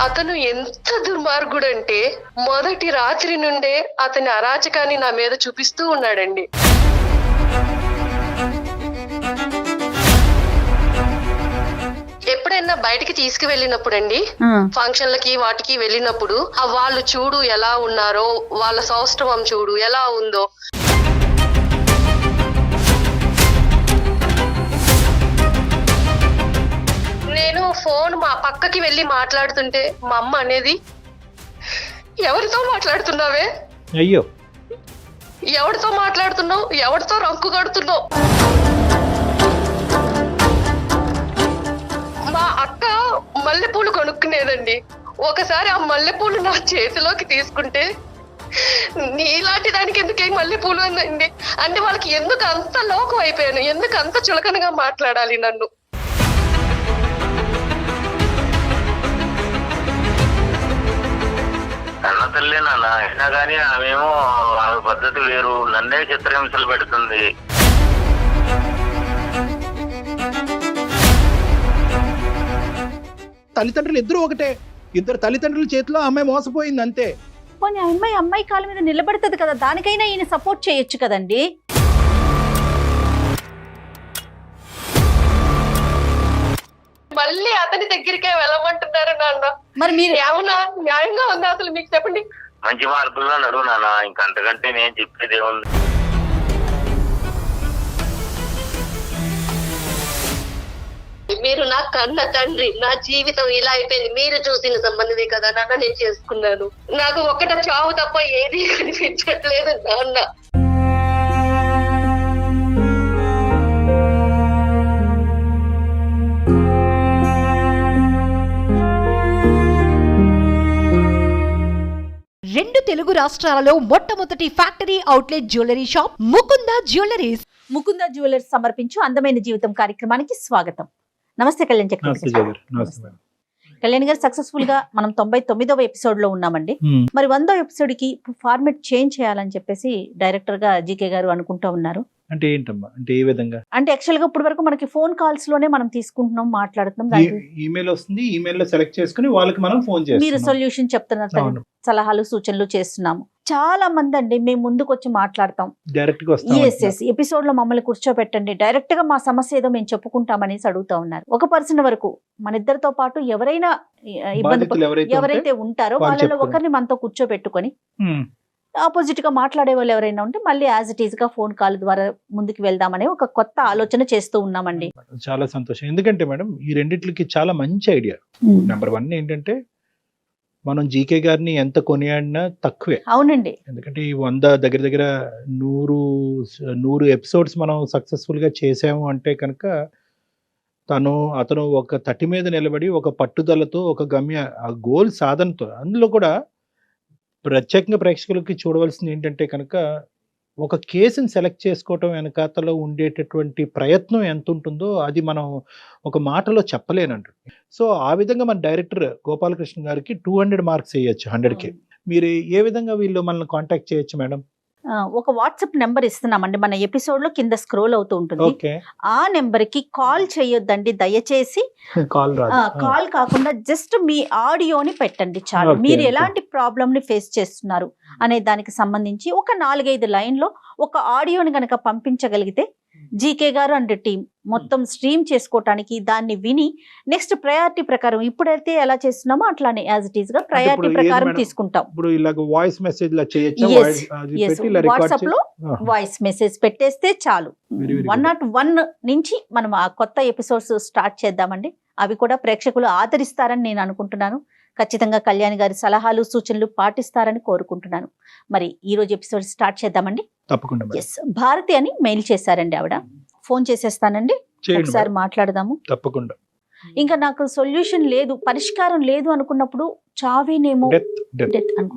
అతను ఎంత దుర్మార్గుడంటే మొదటి రాత్రి నుండే అతని అరాచకాన్ని నా మీద చూపిస్తూ ఉన్నాడండి. ఎప్పుడైనా బయటికి తీసుకువెళ్ళినప్పుడండి, ఫంక్షన్లకి వాటికి వెళ్ళినప్పుడు వాళ్ళు చూడు ఎలా ఉన్నారో, వాళ్ళ సౌష్ఠవం చూడు ఎలా ఉందో. నేను ఫోన్ మా పక్కకి వెళ్ళి మాట్లాడుతుంటే మా అమ్మ అనేది, ఎవరితో మాట్లాడుతున్నావే, అయ్యో ఎవరితో మాట్లాడుతున్నావు, ఎవరితో రంకు కడుతున్నావు. మా అక్క మల్లెపూలు కొనుక్కునేదండి. ఒకసారి ఆ మల్లెపూలు నా చేతిలోకి తీసుకుంటే, నీలాంటి దానికి ఎందుకే మల్లెపూలు అందండి అంటే వాళ్ళకి ఎందుకు అంత లోకం అయిపోయాను, ఎందుకు అంత చులకనగా మాట్లాడాలి నన్ను. అన్న తల్లి నాన్న అయినా కానీ ఆమెమో ఆమె పద్ధతి వేరు, నన్నే చిత్రహింసలు పెడుతుంది. తల్లిదండ్రులు ఇద్దరు ఒకటే, ఇద్దరు తల్లిదండ్రుల చేతిలో అమ్మాయి మోసపోయింది అంతే. పోనీ అమ్మాయి కాళ్ళ మీద నిలబడుతుంది కదా, దానికైనా ఈయన సపోర్ట్ చేయొచ్చు కదండి. మళ్ళీ అతని దగ్గరికే వెళ్ళమంటున్నారు నాన్న. మరి మీరు ఏమన్నా న్యాయంగా ఉందా అసలు మీకు చెప్పండి? మంచి మార్పుల్లో నడువు నాన్న, ఇంకంతకంటే నేను చెప్పేది ఏముంది. మీరు నా కన్న తండ్రి, నా జీవితం ఇలా అయిపోయింది. మీరు చూసిన సంబంధమే కదా నాన్న నేను చేసుకున్నాను. నాకు ఒక్కట చావు తప్ప ఏది కనిపించట్లేదు నాన్న. రెండు తెలుగు రాష్ట్రాలలో మొట్టమొదటి factory outlet jewellery shop Mukunda jewelleries. Mukunda jewellers సమర్పించు అందమైన జీవితం కార్యక్రమానికి స్వాగతం. నమస్తే కళ్యాణ్ చక్రవర్తి. కళ్యాణ్ గారు, సక్సెస్ఫుల్ గా మనం 99వ ఎపిసోడ్ లో ఉన్నామండి. మరి 100వ ఎపిసోడ్ కి ఫార్మెట్ చేంజ్ చేయాలని చెప్పేసి డైరెక్టర్ గా జీకే గారు అనుకుంటా ఉన్నారు. అంటే ఏంటమ్మా, అంటే ఏ విధంగా? అంటే యాక్చువల్ గా ఇప్పటి వరకు మనకి ఫోన్ కాల్స్ లోనే మనం తీసుకుంటున్నాం, మాట్లాడుతున్నాం. ఈమెయిల్ వస్తుంది, ఈమెయిల్ లో సెలెక్ట్ చేసుకుని వాళ్ళకి మనం ఫోన్ చేస్తాం. మీరు సొల్యూషన్ చెప్తున్నారు, సలహాలు సూచనలు చేస్తున్నాము. చాలా మంది అండి మేము ముందుకు వచ్చి మాట్లాడతాం, డైరెక్ట్ గా వస్తాం, ఎపిసోడ్ లో మమ్మల్ని కూర్చోబెట్టండి, డైరెక్ట్ గా మా సమస్య ఏదో మేము చెప్పుకుంటామనేసి అడుగుతా ఉన్నారు. ఒక పర్సన్ వరకు మన ఇద్దరితో పాటు ఎవరైనా ఇబ్బంది ఎవరైతే ఉంటారో వాళ్ళలో ఒకరిని మనతో కూర్చోబెట్టుకొని ఆపోజిట్ గా మాట్లాడే వాళ్ళు ఎవరైనా ఉంటే మళ్ళీ యాజ్ ఇట్ ఈజ్ గా ఫోన్ కాల్ ద్వారా ముందుకు వెళ్దామనే ఒక కొత్త ఆలోచన చేస్తూ ఉన్నామండి. చాలా సంతోషం. ఎందుకంటే మేడం ఈ రెండిట్లకి చాలా మంచి ఐడియా. నెంబర్ 1 ఏంటంటే మనం జీకే గారిని ఎంత కొనియాడినా తక్కువే. అవునండి. ఎందుకంటే ఈ 100 దగ్గర 100 ఎపిసోడ్స్ మనం సక్సెస్ఫుల్ గా చేసాము అంటే కనుక అతను ఒక తట్టి మీద నిలబడి ఒక పట్టుదలతో ఒక ఆ గోల్ సాధనతో, అందులో కూడా ప్రత్యేకంగా ప్రేక్షకులకి చూడవలసింది ఏంటంటే కనుక ఒక కేసుని సెలెక్ట్ చేసుకోవటం వెనకాతలో ఉండేటటువంటి ప్రయత్నం ఎంత ఉంటుందో అది మనం ఒక మాటలో చెప్పలేనండి. సో ఆ విధంగా మన డైరెక్టర్ గోపాలకృష్ణ గారికి 200 మార్క్స్ వేయచ్చు 100కి. మీరు ఏ విధంగా వీళ్ళు మనల్ని కాంటాక్ట్ చేయొచ్చు మేడం? ఒక వాట్సాప్ నెంబర్ ఇస్తున్నామండి, మన ఎపిసోడ్ లో కింద స్క్రోల్ అవుతూ ఉంటుంది. ఆ నెంబర్ కి కాల్ చేయొద్దండి దయచేసి. కాల్ కాకుండా జస్ట్ మీ ఆడియోని పెట్టండి చాలు. మీరు ఎలాంటి ప్రాబ్లమ్ ని ఫేస్ చేస్తున్నారు అనే దానికి సంబంధించి ఒక 4-5 లైన్లో ఒక ఆడియోని కనుక పంపించగలిగితే జీకే గారు అండ్ టీం మొత్తం స్ట్రీమ్ చేసుకోవటానికి దాన్ని విని నెక్స్ట్ ప్రయారిటీ ప్రకారం ఇప్పుడైతే ఎలా చేస్తున్నామో అట్లానే యాజ్ ఇట్ ఈస్ గా ప్రయారిటీ ప్రకారం తీసుకుంటాం. వాట్సాప్ లో వాయిస్ మెసేజ్ పెట్టేస్తే చాలు. 101 నుంచి మనం ఆ కొత్త ఎపిసోడ్స్ స్టార్ట్ చేద్దామండి. అవి కూడా ప్రేక్షకులు ఆదరిస్తారని నేను అనుకుంటున్నాను. ఖచ్చితంగా కళ్యాణ్ గారి సలహాలు సూచనలు పాటిస్తారని కోరుకుంటున్నాను. మరి ఈ రోజు ఎపిసోడ్ స్టార్ట్ చేద్దామండి. తప్పకుండా. భారతి అని మెయిల్ చేశారండి ఆవిడ. ఫోన్ చేసేస్తానండి, ఒకసారి మాట్లాడదాము. తప్పకుండా. ఇంకా నాకు సొల్యూషన్ లేదు, పరిష్కారం లేదు అనుకున్నప్పుడు చావేనేమో.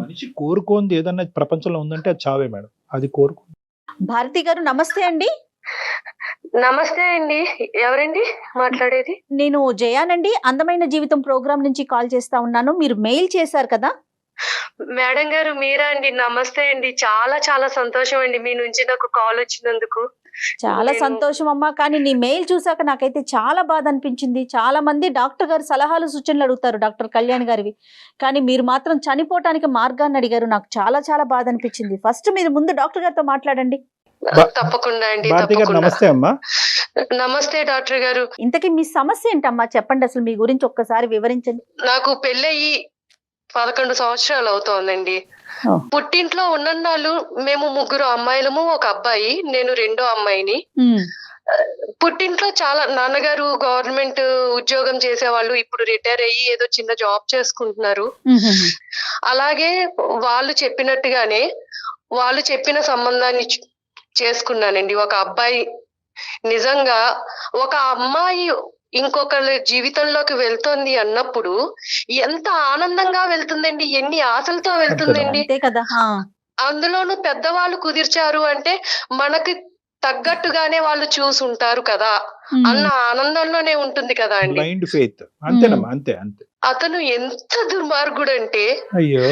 మనిషి కోరుకోంది ఏదన్నా ప్రపంచంలో ఉందంటే అది చావే మేడం. అది కోరుకో. భారతి గారు నమస్తే అండి. నమస్తే అండి, ఎవరండి మాట్లాడేది? నేను జయానండి, అందమైన జీవితం ప్రోగ్రామ్ నుంచి కాల్ చేస్తా ఉన్నాను. మీరు మెయిల్ చేశారు కదా? మేడం గారు మీరా అండి? నమస్తే అండి. చాలా చాలా సంతోషం అండి మీ నుంచి నాకు కాల్ వచ్చినందుకు. చాలా నేను- సంతోషం అమ్మా. కానీ నీ మెయిల్ చూసాక నాకైతే చాలా బాధ అనిపించింది. చాలా మంది డాక్టర్ గారు సలహాలు సూచనలు అడుగుతారు, డాక్టర్ కళ్యాణ్ గారివి. కానీ మీరు మాత్రం చనిపోవటానికి మార్గాన్ని అడిగారు. నాకు చాలా చాలా బాధ అనిపించింది. ఫస్ట్ మీరు ముందు డాక్టర్ గారితో మాట్లాడండి. తప్పకుండా అండి, భారతి గారు తప్పకుండా. నమస్తే అమ్మా. నమస్తే డాక్టర్ గారు. ఇంతకీ మీ సమస్య ఏంటమ్మా? చెప్పండి, అసలు మీ గురించి ఒక్కసారి వివరించండి. నాకు పెళ్ళయి 11 సంవత్సరాలు అవుతోందండి. ఓ. పుట్టింట్లో ఉన్నన్నాళ్ళు మేము 3 అమ్మాయిలము, 1 అబ్బాయి. నేను 2వ అమ్మాయిని. ఉమ్, పుట్టింట్లో చాలా నాన్నగారు గవర్నమెంట్ ఉద్యోగం చేసేవాళ్ళు. ఇప్పుడు రిటైర్ అయ్యి ఏదో చిన్న జాబ్ చేసుకుంటున్నారు. ఉమ్, ఉమ్, అలాగే వాళ్ళు చెప్పినట్టుగానే వాళ్ళు చెప్పిన సంబంధాన్ని చేసుకున్నానండి. 1 అబ్బాయి. నిజంగా ఒక అమ్మాయి ఇంకొకరి జీవితంలోకి వెళ్తోంది అన్నప్పుడు ఎంత ఆనందంగా వెళ్తుందండి, ఎన్ని ఆశలతో వెళ్తుందండి. అంతే కదా. ఆ, అందులోనూ పెద్దవాళ్ళు కుదిర్చారు అంటే మనకి తగ్గట్టుగానే వాళ్ళు చూసుంటారు కదా ఉమ్, అన్న ఆనందంలోనే ఉంటుంది కదా అండి. బ్లైండ్ ఫెయిత్ అంతేనమ్మా, అంతే అంతే. అతను ఎంత దుర్మార్గుడు అంటే అయ్యో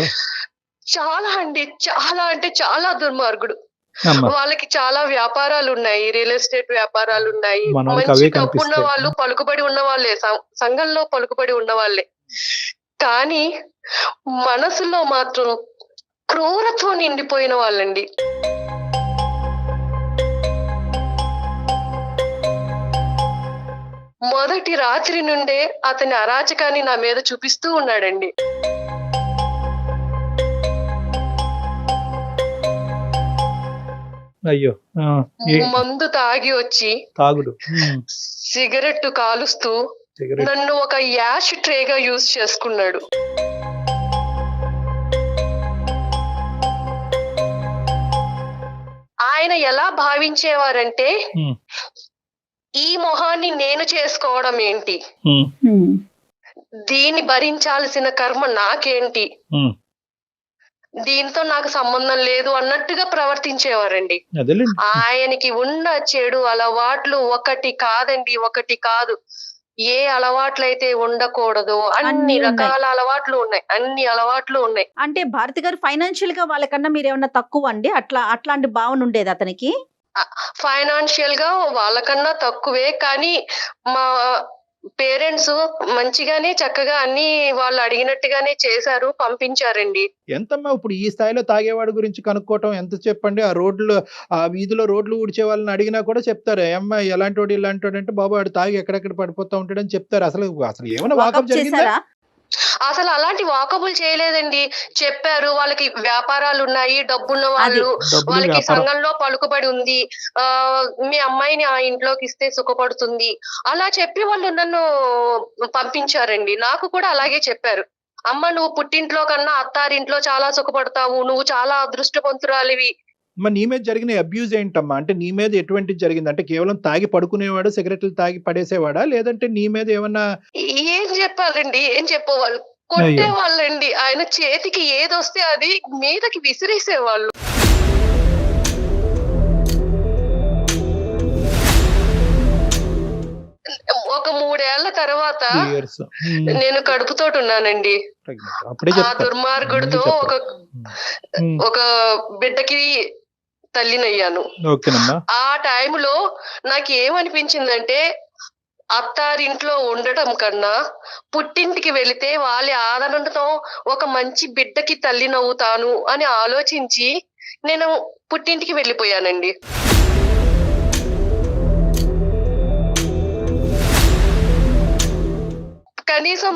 చాలా అండి, చాలా అంటే చాలా దుర్మార్గుడు. అమ్మా, వాళ్ళకి చాలా వ్యాపారాలు ఉన్నాయి, రియల్ ఎస్టేట్ వ్యాపారాలు ఉన్నాయి. మన వాళ్ళకి మంచి అవే డబ్బున్న కనిపిస్తాయి. వాళ్ళు, పలుకుబడి ఉన్న వాళ్ళే, సంఘంలో పలుకుబడి ఉన్న వాళ్ళే. కానీ మనసులో మాత్రం క్రూరత్వం నిండిపోయిన వాళ్ళండి. మొదటి రాత్రి నుండే అతని అరాచకాన్ని నా మీద చూపిస్తూ ఉన్నాడండి. అయ్యో మందు తాగి వచ్చి తాగుడు, సిగరెట్ కాలుస్తూ సిగరెట్. నన్ను ఒక యాష్ ట్రేగా యూజ్ చేసుకున్నాడు. ఆయన ఎలా భావించేవారంటే ఉమ్, ఈ మొహాన్ని నేను చేసుకోవడం ఏంటి, ఉమ్, ఉమ్, దీన్ని భరించాల్సిన కర్మ నాకేంటి, ఉమ్. దీంతో నాకు సంబంధం లేదు అన్నట్టుగా ప్రవర్తించేవారండి. అదేలేండి. ఆయనకి ఉన్న చెడు అలవాట్లు ఒకటి కాదండి, ఒకటి కాదు. ఏ అలవాట్లయితే ఉండకూడదు అన్నీ అన్ని ఉన్నాయి. రకాల అలవాట్లు ఉన్నాయి, అన్ని అలవాట్లు ఉన్నాయి. అంటే భారతి గారు ఫైనాన్షియల్ గా వాళ్ళకన్నా మీరు ఏమన్నా తక్కువ అండి? అట్లాంటి భావన ఉండేది అతనికి? ఫైనాన్షియల్ గా వాళ్ళకన్నా తక్కువే, కానీ మా పేరెంట్స్ మంచిగానే చక్కగా అన్ని వాళ్ళు అడిగినట్టుగానే చేశారు, పంపించారండి. ఎంతమ్మా ఇప్పుడు ఈ స్థాయిలో తాగేవాడి గురించి కనుక్కోవటం ఎంత చెప్పండి. ఆ వీధిలో రోడ్లు ఊడ్చే వాళ్ళని అడిగినా కూడా చెప్తారు, ఏమ్మా ఎలాంటి వాడు ఇలాంటి వాడు అంటే, బాబు వాడు తాగి ఎక్కడెక్కడ పడిపోతా ఉంటాడని చెప్తారు. అసలు ఏమైనా వాకప్ వాకప్ జరిగిందా? చేశారా? అసలు అలాంటి వాకబుల్ చేయలేదండి. చెప్పారు వాళ్ళకి వ్యాపారాలు ఉన్నాయి, డబ్బున్న వాళ్ళు, డబ్బులు, వాళ్ళకి వ్యాపారం. సంఘంలో పలుకుబడి ఉంది, మీ అమ్మాయిని ఆ ఇంట్లోకి ఇస్తే సుఖపడుతుంది అలా చెప్పి వాళ్ళు నన్ను పంపించారండి. నాకు కూడా అలాగే చెప్పారు, అమ్మ నువ్వు పుట్టింట్లో కన్నా అత్తారింట్లో చాలా సుఖపడతావు, నువ్వు చాలా అదృష్టవంతురాలివి. మరి నీ మీద జరిగిన అబ్యూజ్ ఏంటమ్మా? అంటే నీ మీద ఎటువంటిది జరిగింది? అంటే కేవలం తాగి పడుకునేవాడు, సిగరెట్లు తాగి పడేసేవాడా, లేదంటే నీ మీద ఏమన్నా? ఏం చెప్పాలండి, ఏం చెప్పేవాళ్ళు, కొట్టేవాళ్ళండి. ఆయన చేతికి ఏదొస్తే అది మీదకి విసిరేసేవాళ్ళు. ఒక 3 ఏళ్ల తర్వాత years. నేను కడుపుతోటి ఉన్నానండి. అప్పుడే ఆ చెప్తారు. దుర్మార్గుడితో ఒక బిడ్డకి తల్లినయ్యాను. ఓకేనమ్మా. ఆ టైంలో నాకు ఏమనిపించిందంటే, అత్తారింట్లో ఉండటం కన్నా పుట్టింటికి వెళితే వాళ్ళ ఆదరణతో ఒక మంచి బిడ్డకి తల్లినవుతాను అని ఆలోచించి నేను పుట్టింటికి వెళ్ళిపోయానండి. కనీసం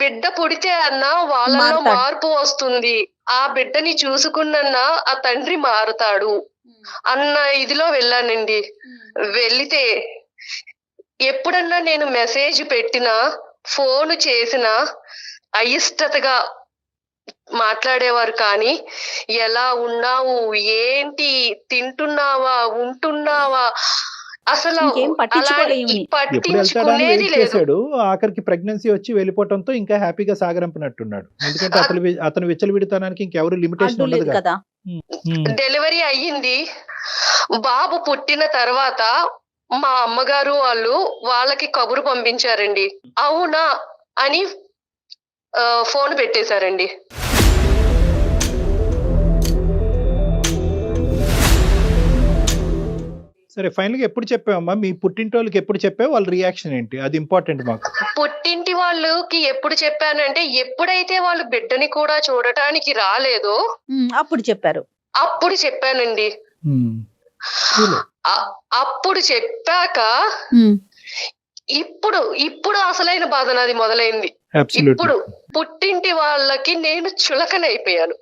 బిడ్డ పుడితే అన్నా వాళ్ళలో మారతాడు. మార్పు వస్తుంది, ఆ బిడ్డని చూసుకున్నా ఆ తండ్రి మారుతాడు అన్న ఇదిలో వెళ్ళానండి. వెళితే ఎప్పుడన్నా నేను మెసేజ్ పెట్టినా, ఫోన్ చేసినా అయిష్టతగా మాట్లాడేవారు. కానీ ఎలా ఉన్నావు, ఏంటి, తింటున్నావా, ఉంటున్నావా, అసలు ఇంకేం పట్టించుకోలే ఈమెని. ఎప్పుడు వెళ్తాడని పట్టించుకునేది వెయిట్ లేదు. చేశాడు. ఆఖరికి ప్రెగ్నెన్సీ వచ్చి వెళ్ళిపోవడంతో ఇంకా హ్యాపీగా సాగరంపినట్టున్నాడు. ఎందుకంటే అతను విచ్చలు విడతానికి ఇంకెవరు లిమిటేషన్ అడ్డు ఉండదు లేదు కదా. కదా. డెలివరీ అయ్యింది. బాబు పుట్టిన తర్వాత మా అమ్మగారు వాళ్ళకి కబురు పంపించారండి. అవునా అని ఫోన్ పెట్టేశారండి. సరే ఫైనల్ గా ఎప్పుడు చెప్పావమ్మా? మీ పుట్టింటి వాళ్ళకి ఎప్పుడు చెప్పావు? వాళ్ళ రియాక్షన్ ఏంటి? అది ఇంపార్టెంట్ మాకు. పుట్టింటి వాళ్ళకి ఎప్పుడు చెప్పానంటే, ఎప్పుడైతే వాళ్ళు బిడ్డని కూడా చూడటానికి రాలేదో అప్పుడు చెప్పారు. అప్పుడు చెప్పానండి. అప్పుడు చెప్పాక ఇప్పుడు అసలైన బాధ నాది మొదలైంది. ఇప్పుడు పుట్టింటి వాళ్ళకి నేను చులకనైపోయాను.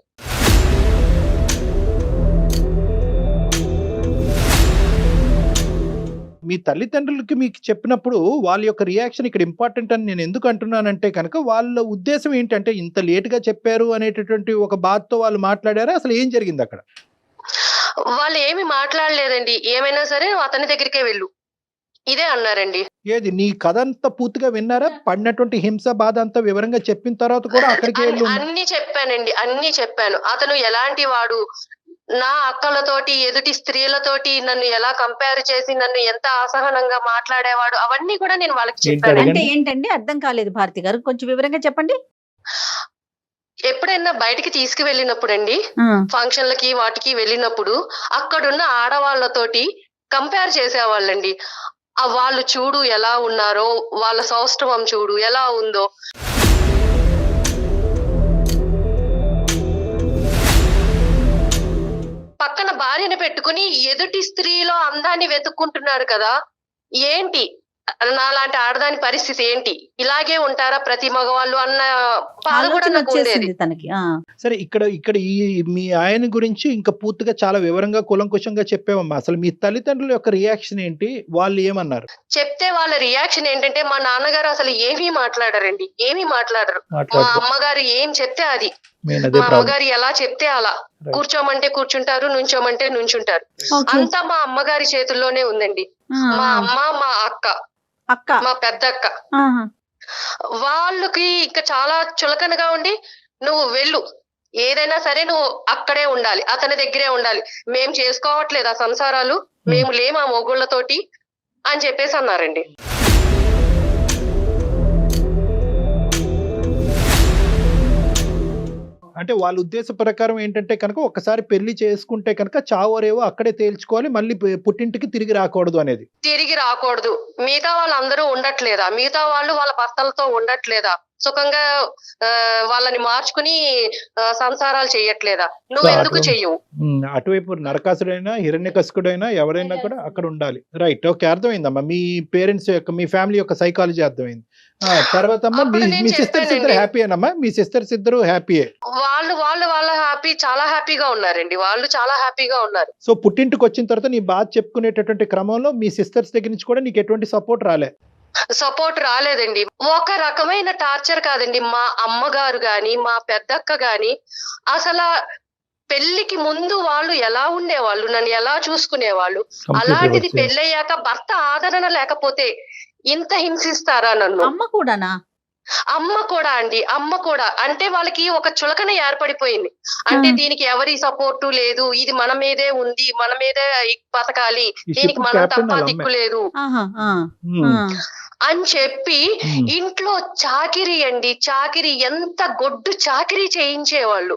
మీ తల్లిదండ్రులకి మీకు చెప్పినప్పుడు వాళ్ళ యొక్క రియాక్షన్ ఇక్కడ ఇంపార్టెంట్ అని నేను ఎందుకు అంటున్నానంటే కనుక, వాళ్ళ ఉద్దేశం ఏంటంటే ఇంత లేట్ గా చెప్పారు అనేటటువంటి ఒక బాధతో వాళ్ళు మాట్లాడారా? అసలు ఏం జరిగింది అక్కడ? వాళ్ళు ఏమి మాట్లాడలేదండి. ఏమైనా సరే నువ్వు అతని దగ్గరికే వెళ్ళు, ఇదే అన్నారండి. ఏది నీ కథ అంతా పూర్తిగా విన్నారా? పడినటువంటి హింస బాధ అంతా వివరంగా చెప్పిన తర్వాత కూడా అక్కడికి వెళ్ళు. అన్ని చెప్పానండి, అన్ని చెప్పాను. అతను ఎలాంటి వాడు, నా అక్కలతోటి ఎదుటి స్త్రీలతోటి నన్ను ఎలా కంపేర్ చేసి నన్ను ఎంత అసహనంగా మాట్లాడేవాడు, అవన్నీ కూడా నేను వాళ్ళకి చెప్పాను. అంటే ఏంటండి అర్థం కాలేదు భారతి గారు, కొంచెం వివరంగా చెప్పండి. ఎప్పుడైనా బయటికి తీసుకువెళ్ళినప్పుడు అండి, ఫంక్షన్లకి వాటికి వెళ్ళినప్పుడు అక్కడున్న ఆడవాళ్లతోటి కంపేర్ చేసేవాళ్ళండి. వాళ్ళు చూడు ఎలా ఉన్నారో, వాళ్ళ సౌష్ఠవం చూడు ఎలా ఉందో. పక్కన భార్యను పెట్టుకుని ఎదుటి స్త్రీలో అందాన్ని వెతుక్కుంటున్నారు కదా, ఏంటి నాలాంటి ఆడదాని పరిస్థితి ఏంటి, ఇలాగే ఉంటారా ప్రతి మగవాళ్ళు అన్న బాధ కూడా నాకు ఉండేది తనకి. సరే ఇక్కడ ఈ మీ ఆయన గురించి ఇంకా పూర్తిగా చాలా వివరంగా కులంకుశంగా చెప్పావమ్మా. అసలు మీ తల్లిదండ్రుల యొక్క రియాక్షన్ ఏంటి? వాళ్ళు ఏమన్నారు? చెప్తే వాళ్ళ రియాక్షన్ ఏంటంటే, మా నాన్నగారు అసలు ఏమీ మాట్లాడరండి, ఏమీ మాట్లాడరు. మా అమ్మగారు ఏం చెప్తే అది, మా అమ్మగారు ఎలా చెప్తే అలా. కూర్చోమంటే కూర్చుంటారు, నుంచోమంటే నుంచుంటారు. అంతా మా అమ్మగారి చేతుల్లోనే ఉందండి. మా అమ్మ, మా అక్క, మా పెద్ద అక్క, వాళ్ళకి ఇంకా చాలా చులకనగా ఉండి, నువ్వు వెళ్ళు, ఏదైనా సరే నువ్వు అక్కడే ఉండాలి, అతని దగ్గరే ఉండాలి, మేం చేసుకోవట్లేదు ఆ సంసారాలు, మేము లేము ఆ మొగుళ్ళతోటి అని చెప్పేసి అన్నారండి. అంటే వాళ్ళ ఉద్దేశ ప్రకారం ఏంటంటే కనుక, ఒకసారి పెళ్లి చేసుకుంటే కనుక చావరేవో అక్కడే తేల్చుకోవాలి, మళ్ళీ పుట్టింటికి తిరిగి రాకూడదు అనేది. తిరిగి రాకూడదు. మిగతా వాళ్ళందరూ ఉండట్లేదా, మిగతా వాళ్ళు వాళ్ళ భర్తలతో ఉండట్లేదా, సుఖంగా వాళ్ళని మార్చుకుని సంసారాలు చెయ్యట్లేదా, నువ్వు ఎందుకు చెయ్యవు? అటువైపు నరకాసుడైనా హిరణ్యకశిపుడైనా ఎవరైనా కూడా అక్కడ ఉండాలి. రైట్, ఓకే, అర్థమైందమ్మా. మీ పేరెంట్స్ యొక్క, మీ ఫ్యామిలీ యొక్క సైకాలజీ అర్థమైంది. తర్వాత అమ్మా, మీ సిస్టర్స్ ఇద్దరు హ్యాపీయేనమ్మా? మీ సిస్టర్స్ ఇద్దరు హ్యాపీయే? వాళ్ళు హ్యాపీ, చాలా హ్యాపీగా ఉన్నారండి, వాళ్ళు చాలా హ్యాపీగా ఉన్నారు. సో పుట్టింటికి వచ్చిన తర్వాత నీ బాధ చెప్పుకునేటటువంటి క్రమంలో మీ సిస్టర్స్ దగ్గర నుంచి కూడా నీకు ఎటువంటి సపోర్ట్ రాలే? సపోర్ట్ రాలేదండి. ఒక రకమైన టార్చర్ కాదండి. మా అమ్మగారు గాని, మా పెద్దక్క గాని, అసలు పెళ్లికి ముందు వాళ్ళు ఎలా ఉండేవాళ్ళు, నన్ను ఎలా చూసుకునేవాళ్ళు, అలాంటిది పెళ్ళయ్యాక భర్త ఆదరణ లేకపోతే ఇంత హింసిస్తారా నన్ను? అమ్మ కూడానా? అమ్మ కూడా అండి, అమ్మ కూడా. అంటే వాళ్ళకి ఒక చులకన ఏర్పడిపోయింది. అంటే దీనికి ఎవరి సపోర్టు లేదు, ఇది మన మీదే ఉంది, మన మీదే బతకాలి, దీనికి మనం తప్ప దిక్కు లేదు అని చెప్పి ఇంట్లో చాకిరీ అండి, చాకిరీ, ఎంత గొడ్డు చాకిరీ చేయించేవాళ్ళు.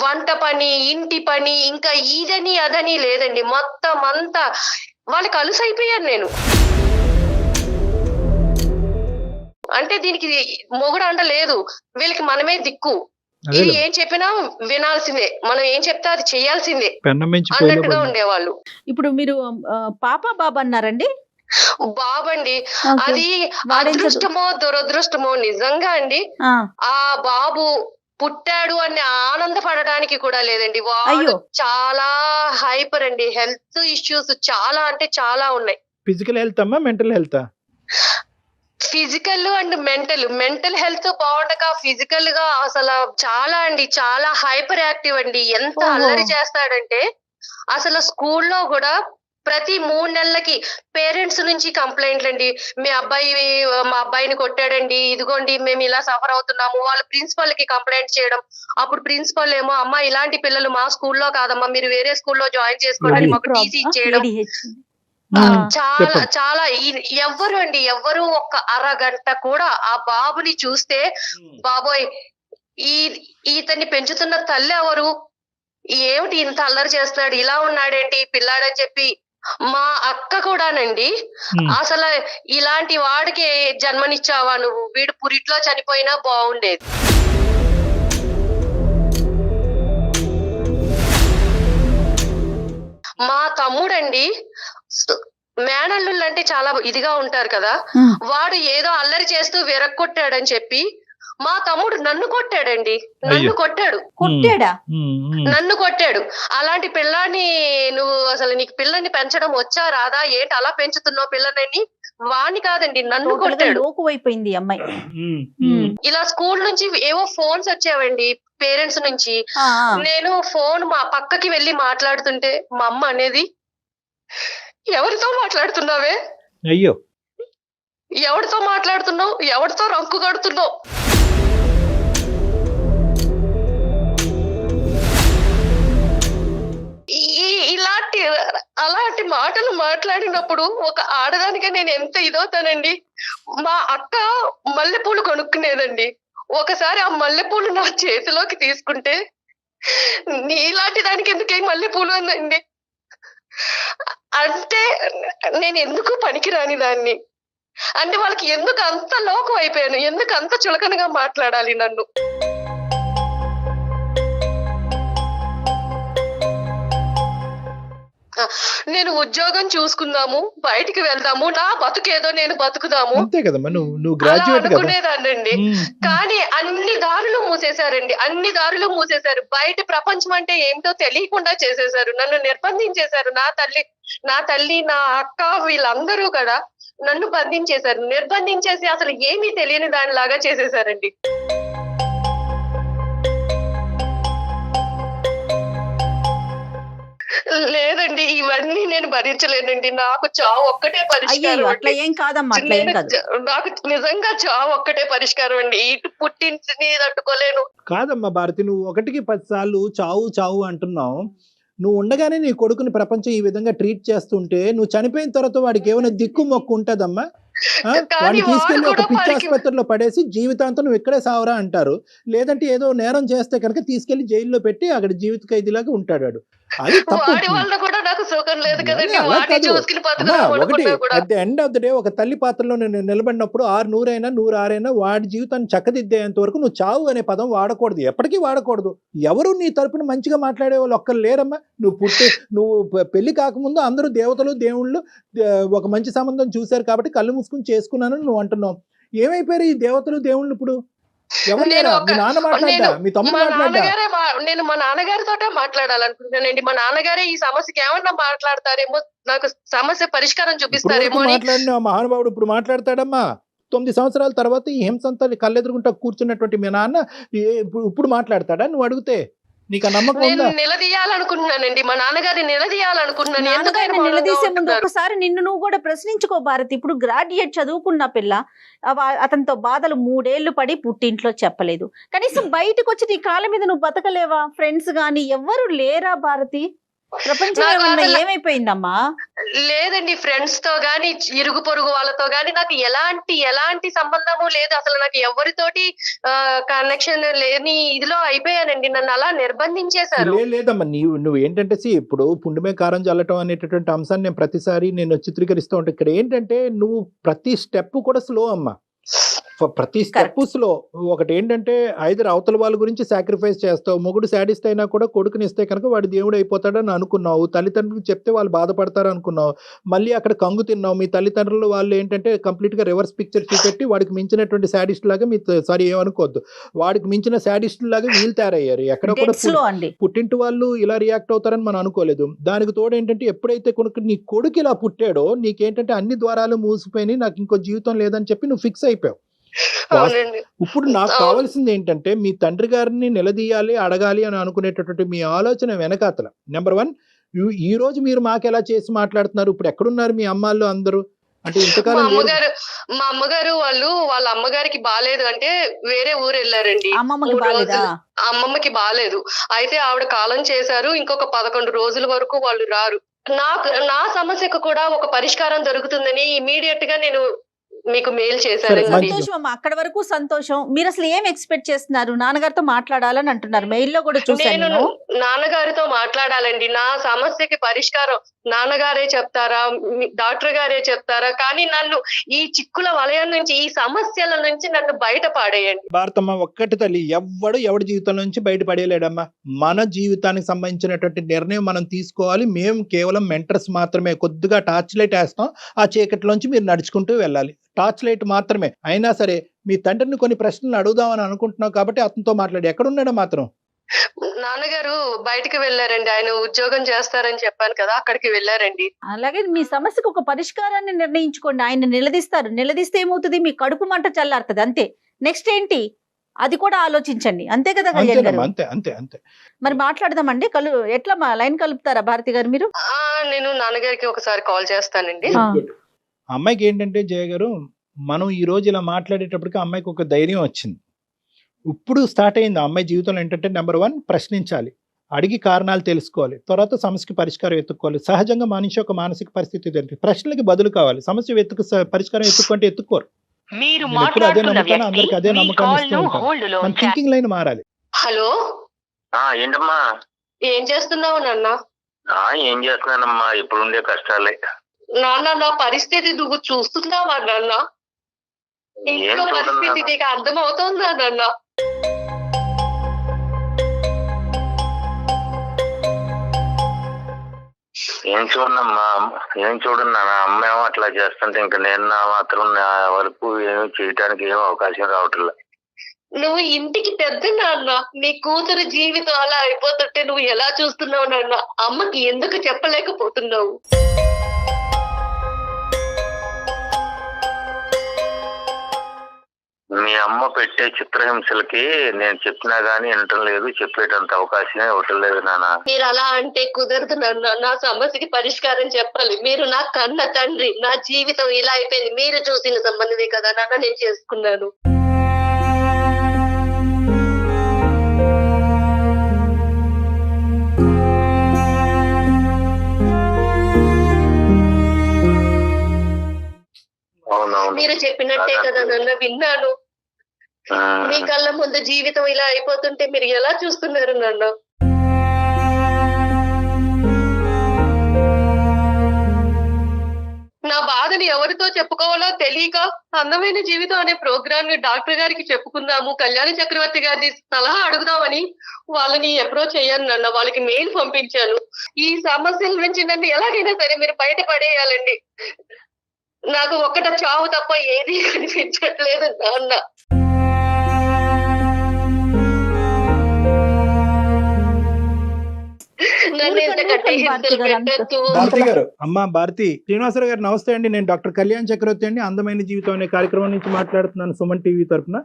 వంట పని, ఇంటి పని, ఇంకా ఇదని అదని లేదండి, మొత్తం అంతా వాళ్ళకి అలుసైపోయాను నేను. అంటే దీనికి మొగుడు అండ లేదు, వీళ్ళకి మనమే దిక్కు, ఇది ఏం చెప్పినా వినాల్సిందే, మనం ఏం చెప్తే అది చేయాల్సిందే అన్నట్టుగా ఉండేవాళ్ళు. ఇప్పుడు మీరు పాప బాబు అన్నారండి? బాబండి, అది అదృష్టమో దురదృష్టమో నిజంగా అండి. ఆ బాబు పుట్టాడు అని ఆనందపడడానికి కూడా లేదండి. వాడు చాలా హైపర్ అండి, హెల్త్ ఇష్యూస్ చాలా అంటే చాలా ఉన్నాయి. ఫిజికల్ హెల్త్ అమ్మా, mental health? Physical and mental health బాగుండక ఫిజికల్ గా అసలు చాలా అండి, చాలా హైపర్ యాక్టివ్ అండి. ఎంత అల్లరి చేస్తాడంటే, అసలు స్కూల్లో కూడా ప్రతి 3 నెలలకి పేరెంట్స్ నుంచి కంప్లైంట్లు అండి, మా అబ్బాయిని కొట్టాడండి, ఇదిగోండి మేము ఇలా సఫర్ అవుతున్నాము. వాళ్ళు ప్రిన్సిపల్ కి కంప్లైంట్ చేయడం, అప్పుడు ప్రిన్సిపల్ ఏమో, అమ్మా ఇలాంటి పిల్లలు మా స్కూల్లో కాదమ్మా, మీరు వేరే స్కూల్లో జాయిన్ చేసుకోండి, మాకు టీసీ ఇచ్చేయడం. చాలా చాలా ఎవ్వరు ఒక అరగంట కూడా ఆ బాబుని చూస్తే, బాబోయ్ ఈతన్ని పెంచుతున్న తల్లి ఎవరు, ఏమిటి ఇంత అల్లరి చేస్తున్నాడు, ఇలా ఉన్నాడేంటి పిల్లాడని చెప్పి మా అక్క కూడానండి అసలు ఇలాంటి వాడికి జన్మనిచ్చావా నువ్వు, వీడు పురిట్లో చనిపోయినా బాగుండేది. మా తమ్ముడండి మేనల్లుళ్ళు అంటే చాలా ఇదిగా ఉంటారు కదా, వాడు ఏదో అల్లరి చేస్తూ విరక్కొట్టాడని చెప్పి మా తమ్ముడు నన్ను కొట్టాడండి. నన్ను కొట్టాడు. అలాంటి పిల్లాన్ని నువ్వు అసలు నీకు పిల్లని పెంచడం వచ్చా రాదా, ఏంటి అలా పెంచుతున్నావు పిల్లని, వాణ్ణి కాదండి నన్ను కొట్టాడు. అయిపోయింది అమ్మాయి. ఇలా స్కూల్ నుంచి ఏవో ఫోన్స్ వచ్చావండి పేరెంట్స్ నుంచి. నేను ఫోన్ మా పక్కకి వెళ్ళి మాట్లాడుతుంటే మా అమ్మ అనేది, ఎవరితో మాట్లాడుతున్నావే, అయ్యో ఎవరితో మాట్లాడుతున్నావు, ఎవరితో రంకు కడుతున్నావు. అలాంటి మాటలు మాట్లాడినప్పుడు ఒక ఆడదానిగా నేను ఎంత ఇదవుతానండి. మా అక్క మల్లెపూలు కొనుక్కునేదండి. ఒకసారి ఆ మల్లెపూలు నా చేతిలోకి తీసుకుంటే, నీలాంటి దానికి ఎందుకే మల్లెపూలు అందండి. అంటే నేను ఎందుకు పనికిరాని దాన్ని, అంటే వాళ్ళకి ఎందుకు అంత లోకం అయిపోయాను, ఎందుకు అంత చులకనగా మాట్లాడాలి నన్ను. నేను ఉద్యోగం చూసుకుందాము, బయటికి వెళ్దాము, నా బతుకేదో నేను బతుకుదాము అనుకునేదాన్నండి. కానీ అన్ని దారులు మూసేశారండి, అన్ని దారులు మూసేశారు. బయట ప్రపంచం అంటే ఏమిటో తెలియకుండా చేసేశారు, నన్ను నిర్బంధించేశారు. నా తల్లి నా అక్క వీళ్ళందరూ కూడా నన్ను బంధించేశారు. నిర్బంధించేసి అసలు ఏమీ తెలియని దానిలాగా చేసేశారండి. లేదండి, ఇవన్నీ నేను భరించలేనండి. నాకు చావు ఒక్కటే పరిష్కారం. నాకు నిజంగా చావు ఒక్కటే పరిష్కారం అండి. ఇటు పుట్టింటిని తట్టుకోలేను. కాదమ్మా భారతి, నువ్వు 1కి 10 సార్లు చావు చావు అంటున్నావు. నువ్వు ఉండగానే నీ కొడుకుని ప్రపంచం ఈ విధంగా ట్రీట్ చేస్తుంటే, నువ్వు చనిపోయిన తర్వాత వాడికి ఏమైనా దిక్కు మొక్కు ఉంటదమ్మా? వాడిని తీసుకెళ్లి ఒక పిచ్చి ఆసుపత్రిలో పడేసి జీవితాంతం నువ్వు ఇక్కడే సావరా అంటారు. లేదంటే ఏదో నేరం చేస్తే కనుక తీసుకెళ్లి జైల్లో పెట్టి అక్కడ జీవిత ఖైదీలాగా ఉంటాడు. అది తప్పు. ఒకటి at the end of the day ఒక తల్లి పాత్రలో నేను నిలబడినప్పుడు 100 అయినా 106 వాడి జీవితాన్ని చక్కదిద్దేంత వరకు నువ్వు చావు అనే పదం వాడకూడదు, ఎప్పటికీ వాడకూడదు. ఎవరు నీ తరపున మంచిగా మాట్లాడే వాళ్ళు ఒక్కరు లేరమ్మా. నువ్వు పెళ్లి కాకముందు అందరూ దేవతలు దేవుళ్ళు ఒక మంచి సంబంధం చూశారు కాబట్టి కళ్ళు మూసుకుని చేసుకున్నానని నువ్వు అంటున్నావు. ఏమైపోయారు ఈ దేవతలు దేవుళ్ళు ఇప్పుడు? నేను మా నాన్నగారితో మాట్లాడాలనుకుంటున్నానండి. మా నాన్నగారే ఈ సమస్యకి ఏమన్నా మాట్లాడతారేమో, నాకు సమస్య పరిష్కారం చూపిస్తారేమో. మాట్లాడిన మహానుభావుడు ఇప్పుడు మాట్లాడతాడమ్మా. 9 సంవత్సరాల తర్వాత ఈ హింసంతా కళ్ళెదురుగుంటా కూర్చున్నటువంటి మీ నాన్న ఇప్పుడు మాట్లాడతాడా నువ్వు అడిగితే? నీకు ఆ నమ్మకం ఉందా? నిలదీయాలనుకుంటున్నానండి, మా నాన్నగారిని నిలదీయాలనుకుంటున్నాను. నిలదీసే ముందు ఒకసారి నిన్ను నువ్వు కూడా ప్రశ్నించుకో భారతి. ఇప్పుడు గ్రాడ్యుయేట్ చదువుకున్న పిల్ల, అతనితో బాధలు 3 ఏళ్లు పడి పుట్టింట్లో చెప్పలేదు. కనీసం బయటకు వచ్చి నీ కాళ్ళ మీద నువ్వు బతకలేవా? ఫ్రెండ్స్ గాని ఎవ్వరు లేరా భారతి? ప్రపంచం ఏమైపోయిందమ్మా? లేదండి, ఫ్రెండ్స్ తో గాని ఇరుగు పొరుగు వాళ్ళతో గాని నాకు ఎలాంటి సంబంధము లేదు. అసలు నాకు ఎవరితోటి కనెక్షన్ లేని ఇదిలో అయిపోయానండి. నన్ను అలా నిర్బంధించేశారు. లేదమ్మా, నువ్వు ఏంటంటే ఇప్పుడు పుండుమే కారం చల్లటం అనేటటువంటి అంశాన్ని నేను ప్రతిసారి నేను చిత్రీకరిస్తూ ఉంటాను. ఇక్కడ ఏంటంటే నువ్వు ప్రతి స్టెప్ కూడా స్లో అమ్మా, ప్రతి స్టెప్ స్లో. ఒకటి ఏంటంటే ఐదర్ అవతల వాళ్ళ గురించి సాక్రిఫైస్ చేస్తావు. మొగుడు శాడిస్ట్ అయినా కూడా కొడుకుని ఇస్తే కనుక వాడు దేవుడు అయిపోతాడని అనుకున్నావు. తల్లిదండ్రులకు చెప్తే వాళ్ళు బాధపడతారు అనుకున్నావు. మళ్ళీ అక్కడ కంగు తిన్నావు. మీ తల్లిదండ్రులు వాళ్ళు ఏంటంటే కంప్లీట్ గా రివర్స్ పిక్చర్ చూపెట్టి వాడికి మించినటువంటి శాడిస్ట్ లాగా ఏమనుకోవద్దు, వాడికి మించిన శాడిస్ట్ లాగా వీళ్ళు తయారయ్యారు. ఎక్కడ కూడా పుట్టింటి వాళ్ళు ఇలా రియాక్ట్ అవుతారని మనం అనుకోలేదు. దానికి తోడు ఏంటంటే ఎప్పుడైతే నీ కొడుకు ఇలా పుట్టాడో నీకేంటంటే అన్ని ద్వారాలు మూసిపోయినాయి, నాకు ఇంకో జీవితం లేదని చెప్పి నువ్వు ఫిక్స్ అయిపోయావు. ఇప్పుడు నాకు కావాల్సింది ఏంటంటే మీ తండ్రి గారిని నిలదీయాలి, అడగాలి అని అనుకునేటటువంటి మీ ఆలోచన వెనకాతల నెంబర్ 1, ఈ రోజు మీరు మాకు ఎలా చేసి మాట్లాడుతున్నారు? ఇప్పుడు ఎక్కడున్నారు మీ అమ్మాళ్ళు అందరూ? అంటే ఇంతకాలం మా అమ్మగారు వాళ్ళ అమ్మగారికి బాలేదు అంటే వేరే ఊరు వెళ్ళారండి. అమ్మమ్మకి బాలేదు. అయితే ఆవిడ కాలం చేశారు. ఇంకొక 11 రోజుల వరకు వాళ్ళు రారు. నా సమస్యకు కూడా ఒక పరిష్కారం దొరుకుతుందని ఇమీడియట్ గా మీకు మెయిల్ సరే, చేశానండి. మంచిది. సంతోషం అమ్మా, అక్కడ వరకు సంతోషం. మీరు అసలు ఏం ఎక్స్పెక్ట్ చేస్తున్నారు? నాన్నగారితో మాట్లాడాలని అంటున్నారు, మెయిల్లో కూడా చూసాను నేను నేను. నాన్నగారితో మాట్లాడాలండి. నా సమస్యకి పరిష్కారం నాన్నగారే చెప్తారా, డాక్టర్ గారే చెప్తారా? కానీ నన్ను ఈ చిక్కుల వలయం నుంచి, ఈ సమస్యల నుంచి నన్ను బయట పాడేయండి. భారతమ్మ, ఒక్కటి తల్లి, ఎవడి జీవితం నుంచి బయటపడేయలేడమ్మా. మన జీవితానికి సంబంధించినటువంటి నిర్ణయం మనం తీసుకోవాలి. మేము కేవలం మెంటర్స్ మాత్రమే. కొద్దిగా టార్చ్ లైట్ వేస్తాం, ఆ చీకటిలోంచి మీరు నడుచుకుంటూ వెళ్ళాలి. టార్చ్ లైట్ మాత్రమే. అయినా సరే మీ తండ్రిని కొన్ని ప్రశ్నలు అడుగుదామని అనుకుంటున్నావు కాబట్టి అతనితో మాట్లాడి. ఎక్కడున్నాడో మాత్రం. నాన్నగారు బయటికి వెళ్ళారండి. ఆయన ఉద్యోగం చేస్తారని చెప్పాను కదా, అక్కడికి వెళ్ళారండి. అలాగే మీ సమస్యకు ఒక పరిష్కారాన్ని నిర్ణయించుకోండి. ఆయన నిలదీస్తారు. నిలదీస్తే ఏమవుతుంది? మీ కడుపు మంట చల్లారుతుంది, అంతే. నెక్స్ట్ ఏంటి అది కూడా ఆలోచించండి, అంతే కదా కళ్యాణ్ గారు? అంతేనమ్మా, అంతే అంతే అంతే. మరి మాట్లాడదామండి. ఎట్లా లైన్ కలుపుతారా భారతి గారు మీరు? నేను నాన్నగారికి ఒకసారి కాల్ చేస్తానండి. ఆ. అమ్మాయికి ఏంటంటే జయ గారు, మనం ఈ రోజు ఇలా మాట్లాడేటప్పటికి అమ్మాయికి ఒక ధైర్యం వచ్చింది. ఇప్పుడు స్టార్ట్ అయింది ఆ అమ్మాయి జీవితంలో. ఏంటంటే నెంబర్ 1, ప్రశ్నించాలి, అడిగి కారణాలు తెలుసుకోవాలి, తర్వాత సమస్యకి పరిష్కారం వెతుక్కోవాలి. సహజంగా మనిషి ఒక మానసిక పరిస్థితి తెలిపి ప్రశ్నలకి బదులు కావాలి. సమస్య పరిష్కారం ఎత్తుక్కుంటే ఎత్తుక్కోరు. మీరు నేను ఎప్పుడు అదే మాట్లాడుతున్న నమ్ముతాను, అందరికి వ్యక్తి అదే మీ నమ్మకాన్ని కాల్ ఇస్తూ ను ఉంటాను. హోల్డ్ లో మన ఉంచారు. థింకింగ్ లైన్ మారాలి. హలో, ఏంటమ్మా? ఏం చేస్తున్నావు నాన్న? ఏం చేస్తున్నానమ్మా, ఇప్పుడు ఉండే కష్టాలే. నాన్న, నా పరిస్థితి నువ్వు చూస్తున్నావా నాన్న? ఏం ఇంట్లో పరిస్థితి చూడన్నా? నీకు అర్థమవుతుందా నాన్న? ఏం చూడమ్మా, ఏం చూడన్నా. అమ్మ ఏమో అట్లా చేస్తుంటే ఇంకా నేను నా మాత్రం నా వరకు ఏమి చేయటానికి ఏం అవకాశం రావట్లేదు. నువ్వు ఇంటికి పెద్ద నాన్న. నీ కూతురు జీవితం అలా అయిపోతుంటే నువ్వు ఎలా చూస్తున్నావు నాన్న? అమ్మకి ఎందుకు చెప్పలేకపోతున్నావు? మీ అమ్మ పెట్టే చిత్రహింసలకి నేను చెప్పినా గానీ వినటం లేదు, చెప్పేటంత అవకాశమే ఇవ్వటం లేదు నాన్న. మీరు అలా అంటే కుదరదు నాన్న. నా సమస్యకి పరిష్కారం చెప్పాలి. మీరు నా కన్న తండ్రి. నా జీవితం ఇలా అయిపోయింది. మీరు చూసిన సంబంధమే కదా నాన్న నేను చేసుకున్నాను. అవునవును. మీరు చెప్పినట్టే కదా నాన్న విన్నాను. ఆ, మీ కళ్ళ ముందు జీవితం ఇలా అయిపోతుంటే మీరు ఎలా చూస్తున్నారు నాన్న? నా బాధని ఎవరితో చెప్పుకోవాలో తెలియక అందమైన జీవితం అనే ప్రోగ్రామ్ ని డాక్టర్ గారికి చెప్పుకుందాము, కళ్యాణ చక్రవర్తి గారిని సలహా అడుగుదామని వాళ్ళని అప్రోచ్ అయ్యాను నాన్న. వాళ్ళకి మెయిల్ పంపించాను. ఈ సమస్యల నుంచి నన్ను ఎలాగైనా సరే మీరు బయట పడేయాలండి. నాకు ఒక్కట చావు తప్ప ఏది కనిపించట్లేదు నాన్న. నన్ను ఇంత కట్టి హింసలు పెట్టొద్దు. భారతి గారు, అమ్మా భారతి, శ్రీనివాసరావు గారు నమస్తే అండి. నేను డాక్టర్ కళ్యాణ్ చక్రవర్తి అండి, అందమైన జీవితం అనే కార్యక్రమం నుంచి మాట్లాడుతున్నాను, సుమన్ టీవీ తరఫున.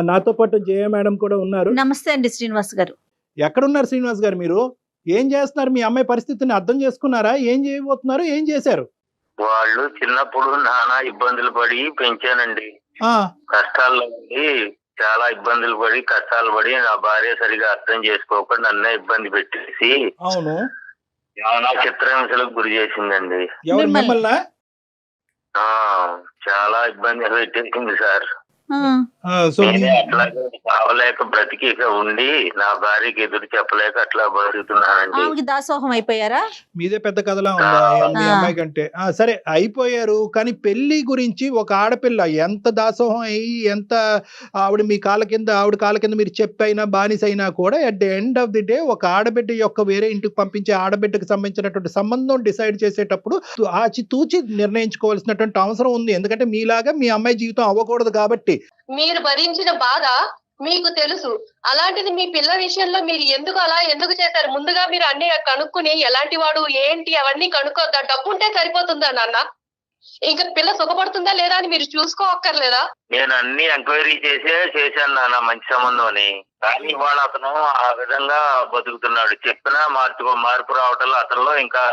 నాతో పాటు జయ మేడం కూడా ఉన్నారు. నమస్తే అండి శ్రీనివాస్ గారు. ఎక్కడున్నారు శ్రీనివాస్ గారు? మీరు ఏం చేస్తున్నారు? మీ అమ్మాయి పరిస్థితిని అర్థం చేసుకున్నారా? ఏం చేయబోతున్నారు? ఏం చేశారు? వాళ్ళు చిన్నప్పుడు నానా ఇబ్బందులు పడి పెంచానండి. కష్టాల్లో ఉండి చాలా ఇబ్బందులు పడి కష్టాలు పడి నా భార్య సరిగా అర్థం చేసుకోకుండా నన్నే ఇబ్బంది పెట్టేసి అవును, చాలా చిత్రహింసలకు గురి చేసిందండి. ఎవరు మిమ్మల్ని? చాలా ఇబ్బంది పెట్టేసింది సార్. సో నేనే అట్లాగే కావలేక బ్రతికి ఇక ఉండి నా భార్యకి ఎదురు చెప్పలేక అట్లా బతుకుతున్నానండి. ఆమెకి దాసోహం అయిపోయారా? మీదే పెద్ద కథలా ఉందా మీ అమ్మాయి కంటే? సరే అయిపోయారు, కానీ పెళ్లి గురించి ఒక ఆడపిల్ల ఎంత దాసోహం అయ్యి ఎంత ఆవిడ మీ ఆవిడ కాళ్ళ కింద మీరు చెప్పైనా బానిసైనా కూడా at the end of the day ఒక ఆడబిడ్డ యొక్క వేరే ఇంటికి పంపించే ఆడబిడ్డకు సంబంధించినటువంటి సంబంధం డిసైడ్ చేసేటప్పుడు ఆచితూచి నిర్ణయించుకోవాల్సినటువంటి అవసరం ఉంది. ఎందుకంటే మీలాగా మీ అమ్మాయి జీవితం అవ్వకూడదు కాబట్టి. మీరు భరించిన బాధ మీకు తెలుసు. అలాంటిది మీ పిల్ల విషయంలో మీరు ఎందుకు చేశారు? ముందుగా మీరు అన్ని కనుక్కుని ఎలాంటి వాడు ఏంటి అవన్నీ కనుక్కోద్దా? డబ్బు ఉంటే సరిపోతుందా నాన్న? ఇంకా పిల్ల సుఖపడుతుందా లేదా అని మీరు చూసుకోక్కర్లేదా? నేను అన్ని ఎంక్వైరీ చేశాను నాన్న, మంచి సంబంధం అని. కానీ ఇవాళ అతను ఆ విధంగా బతుకుతున్నాడు. చెప్పినా మార్పు రావటంలో అతనిలో ఇంకా